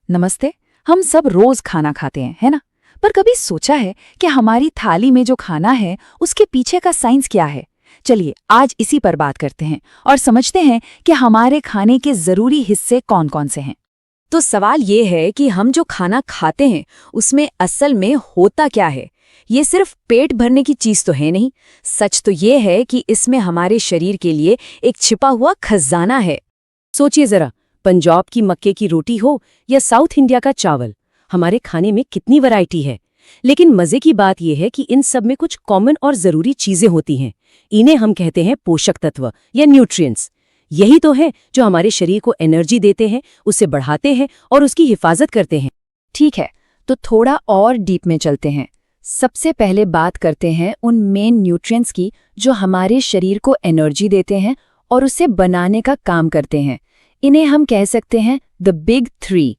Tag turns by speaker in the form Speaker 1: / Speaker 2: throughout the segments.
Speaker 1: नमस्ते। हम सब रोज खाना खाते हैं, है ना? पर कभी सोचा है कि हमारी थाली में जो खाना है उसके पीछे का साइंस क्या है? चलिए आज इसी पर बात करते हैं और समझते हैं कि हमारे खाने के जरूरी हिस्से कौन-कौन से हैं।
Speaker 2: तो सवाल ये है कि हम जो खाना खाते हैं उसमें असल में होता क्या है। ये सिर्फ पेट भरने की चीज तो है नहीं। सच तो ये है कि इसमें हमारे शरीर के लिए एक छिपा हुआ खजाना है। सोचिए जरा, पंजाब की मक्के की रोटी हो या साउथ इंडिया का चावल, हमारे खाने में कितनी वैरायटी है। लेकिन मजे की बात यह है कि इन सब में कुछ कॉमन और जरूरी चीजें होती हैं। इन्हें हम कहते हैं पोषक तत्व या न्यूट्रिएंट्स। यही तो है जो हमारे शरीर को एनर्जी देते हैं, उसे बढ़ाते हैं और उसकी हिफाजत करते हैं।
Speaker 1: ठीक है, तो थोड़ा और डीप में चलते हैं। सबसे पहले बात करते हैं उन मेन न्यूट्रिएंट्स की जो हमारे शरीर को एनर्जी देते हैं और उसे बनाने का काम करते हैं। इन्हें हम कह सकते हैं द बिग 3।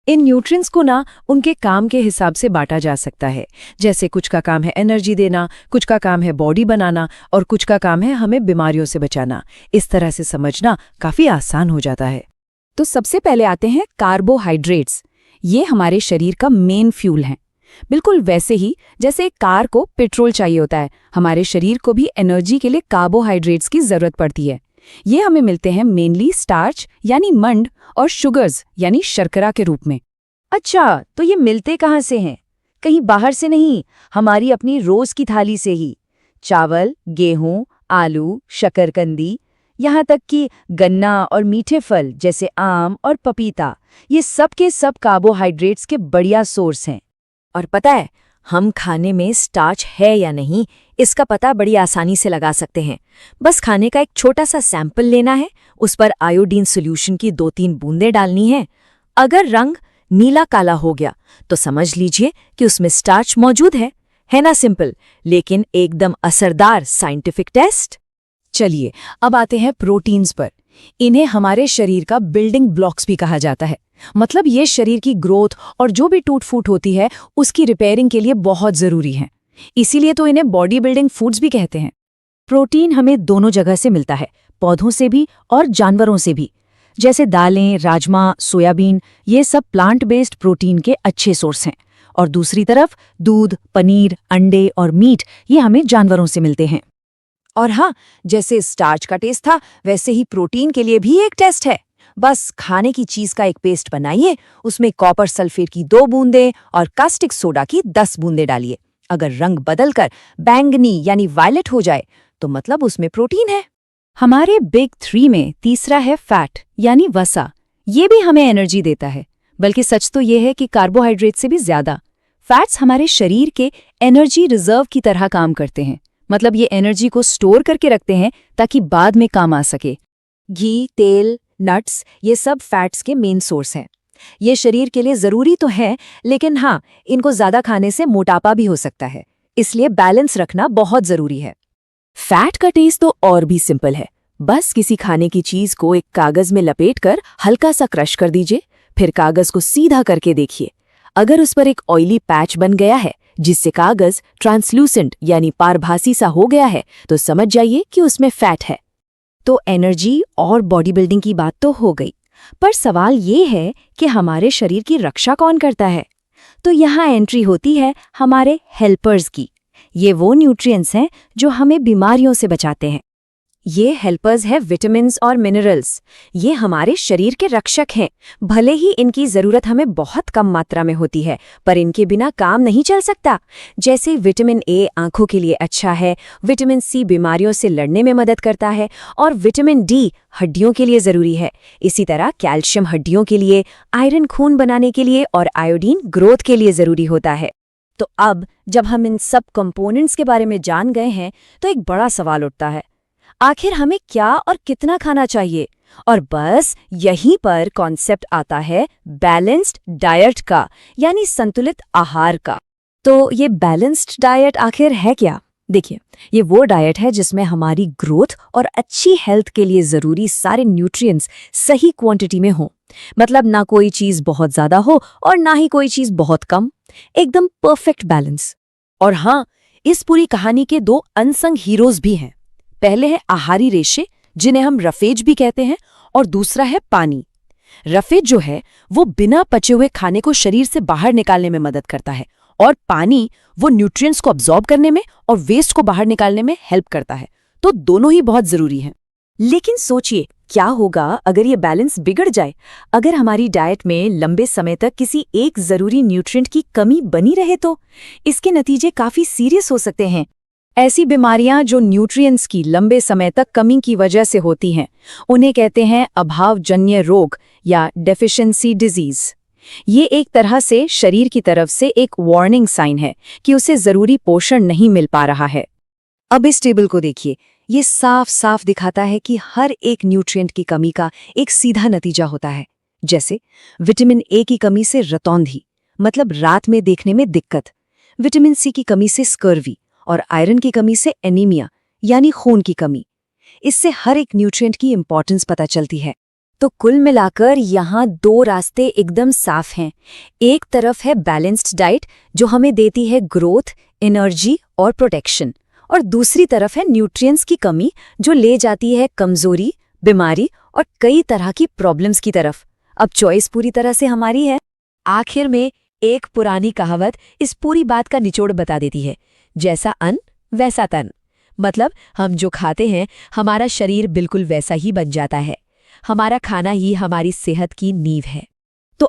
Speaker 2: इन न्यूट्रिएंट्स को ना उनके काम के हिसाब से बांटा जा सकता है। जैसे कुछ का काम है एनर्जी देना, कुछ का काम है बॉडी बनाना और कुछ का काम है हमें बीमारियों से बचाना। इस तरह से समझना काफी आसान हो जाता है।
Speaker 1: तो सबसे पहले आते हैं कार्बोहाइड्रेट्स। ये हमारे शरीर का मेन फ्यूल हैं। बिल्कुल वैसे ही जैसे एक कार को पेट्रोल चाहिए होता है, हमारे शरीर को भी एनर्जी के लिए कार्बोहाइड्रेट्स की जरूरत पड़ती है। ये हमें मिलते हैं मेनली स्टार्च यानी मंड और शुगर्स यानी शर्करा के रूप में।
Speaker 2: अच्छा, तो ये मिलते कहाँ से हैं? कहीं बाहर से नहीं, हमारी अपनी रोज की थाली से ही। चावल, गेहूं, आलू, शकरकंदी, यहाँ तक कि गन्ना और मीठे फल जैसे आम और पपीता, ये सब के सब कार्बोहाइड्रेट्स के बढ़िया सोर्स हैं। और पता है, हम खाने में स्टार्च है या नहीं, इसका पता बड़ी आसानी से लगा सकते हैं। बस खाने का एक छोटा सा सैंपल लेना है, उस पर आयोडीन सॉल्यूशन की 2-3 बूंदें डालनी है। अगर रंग नीला काला हो गया तो समझ लीजिए कि उसमें स्टार्च मौजूद है ना? सिंपल लेकिन एकदम असरदार साइंटिफिक टेस्ट।
Speaker 1: चलिए अब आते हैं प्रोटीन्स पर। इन्हें हमारे शरीर का बिल्डिंग ब्लॉक्स भी कहा जाता है। मतलब ये शरीर की ग्रोथ और जो भी टूट फूट होती है उसकी रिपेयरिंग के लिए बहुत जरूरी है। इसीलिए तो इन्हें बॉडी बिल्डिंग फूड्स भी कहते हैं।
Speaker 2: प्रोटीन हमें दोनों जगह से मिलता है, पौधों से भी और जानवरों से भी। जैसे दालें, राजमा, सोयाबीन, ये सब प्लांट बेस्ड प्रोटीन के अच्छे सोर्स हैं। और दूसरी तरफ दूध, पनीर, अंडे और मीट, ये हमें जानवरों से मिलते हैं। और हाँ, जैसे स्टार्च का टेस्ट था, वैसे ही प्रोटीन के लिए भी एक टेस्ट है। बस खाने की चीज का एक पेस्ट बनाइए, उसमें कॉपर सल्फेट की 2 बूंदें और कास्टिक सोडा की 10 बूंदें डालिए। अगर रंग बदलकर बैंगनी यानी वायलेट हो जाए तो मतलब उसमें प्रोटीन है।
Speaker 1: हमारे बिग 3 में तीसरा है फैट यानी वसा। ये भी हमें एनर्जी देता है, बल्कि सच तो ये है कि कार्बोहाइड्रेट से भी ज्यादा। फैट्स हमारे शरीर के एनर्जी रिजर्व की तरह काम करते हैं। मतलब ये एनर्जी को स्टोर करके रखते हैं ताकि बाद में काम आ सके।
Speaker 2: घी, तेल, नट्स, ये सब फैट्स के मेन सोर्स हैं। ये शरीर के लिए जरूरी तो है, लेकिन हाँ, इनको ज्यादा खाने से मोटापा भी हो सकता है। इसलिए बैलेंस रखना बहुत जरूरी है। फैट का टेस्ट तो और भी सिंपल है। बस किसी खाने की चीज को एक कागज में लपेटकर हल्का सा क्रश कर दीजिए, फिर कागज को सीधा करके देखिए। अगर उस पर एक ऑयली पैच बन गया है जिससे कागज ट्रांसलूसेंट यानी पारभासी सा हो गया है, तो समझ जाइए कि उसमें फैट है। तो एनर्जी और बॉडी बिल्डिंग की बात तो हो गई, पर सवाल ये है कि हमारे शरीर की रक्षा कौन करता है? तो यहाँ एंट्री होती है हमारे हेल्पर्स की। ये वो न्यूट्रिएंट्स हैं जो हमें बीमारियों से बचाते हैं। ये हेल्पर्स हैं विटामिन्स और मिनरल्स। ये हमारे शरीर के रक्षक हैं। भले ही इनकी जरूरत हमें बहुत कम मात्रा में होती है, पर इनके बिना काम नहीं चल सकता। जैसे विटामिन ए आंखों के लिए अच्छा है, विटामिन सी बीमारियों से लड़ने में मदद करता है और विटामिन डी हड्डियों के लिए जरूरी है। इसी तरह कैल्शियम हड्डियों के लिए, आयरन खून बनाने के लिए और आयोडीन ग्रोथ के लिए जरूरी होता है। तो अब जब हम इन सब कंपोनेंट्स के बारे में जान गए हैं तो एक बड़ा सवाल उठता है, आखिर हमें क्या और कितना खाना चाहिए? और बस यहीं पर कॉन्सेप्ट आता है बैलेंस्ड डाइट का, यानी संतुलित आहार का। तो ये बैलेंस्ड डाइट आखिर है क्या? देखिए, ये वो डाइट है जिसमें हमारी ग्रोथ और अच्छी हेल्थ के लिए जरूरी सारे न्यूट्रिएंट्स सही क्वांटिटी में हो। मतलब ना कोई चीज बहुत ज्यादा हो और ना ही कोई चीज बहुत कम, एकदम परफेक्ट बैलेंस। और हाँ, इस पूरी कहानी के 2 अनसंग हीरोज भी हैं। पहले है आहारी रेशे, जिन्हें हम रफेज भी कहते हैं, और दूसरा है पानी।
Speaker 1: रफेज जो है वो बिना पचे हुए खाने को शरीर से बाहर निकालने में मदद करता है, और पानी वो न्यूट्रिएंट्स को अब्सॉर्ब करने में और वेस्ट को बाहर निकालने में हेल्प करता है। तो दोनों ही बहुत जरूरी हैं।
Speaker 2: लेकिन सोचिए, क्या होगा अगर ये बैलेंस बिगड़ जाए? अगर हमारी डाइट में लंबे समय तक किसी एक जरूरी न्यूट्रिएंट की कमी बनी रहे तो इसके नतीजे काफी सीरियस हो सकते हैं। ऐसी बीमारियां जो न्यूट्रिएंट्स की लंबे समय तक कमी की वजह से होती हैं, उन्हें कहते हैं अभावजन्य रोग या डेफिशिएंसी डिजीज। ये एक तरह से शरीर की तरफ से एक वार्निंग साइन है कि उसे जरूरी पोषण नहीं मिल पा रहा है। अब इस टेबल को देखिए, ये साफ साफ दिखाता है कि हर एक न्यूट्रिएंट की कमी का एक सीधा नतीजा होता है। जैसे विटामिन ए की कमी से रतौंधी, मतलब रात में देखने में दिक्कत, विटामिन सी की कमी से स्कर्वी, और आयरन की कमी से एनीमिया यानी खून की कमी। इससे हर एक न्यूट्रिएंट की इंपॉर्टेंस पता चलती है। तो कुल मिलाकर यहाँ दो रास्ते एकदम साफ हैं। एक तरफ है बैलेंस्ड डाइट जो हमें देती है ग्रोथ, एनर्जी और प्रोटेक्शन, और दूसरी तरफ है न्यूट्रिएंट्स की कमी जो ले जाती है कमजोरी, बीमारी और कई तरह की प्रॉब्लम्स की तरफ। अब चॉइस पूरी तरह से हमारी है। आखिर में एक पुरानी कहावत इस पूरी बात का निचोड़ बता देती है, जैसा अन्न वैसा तन। मतलब हम जो खाते हैं हमारा शरीर बिल्कुल वैसा ही बन जाता है। हमारा खाना ही हमारी सेहत की नींव है। तो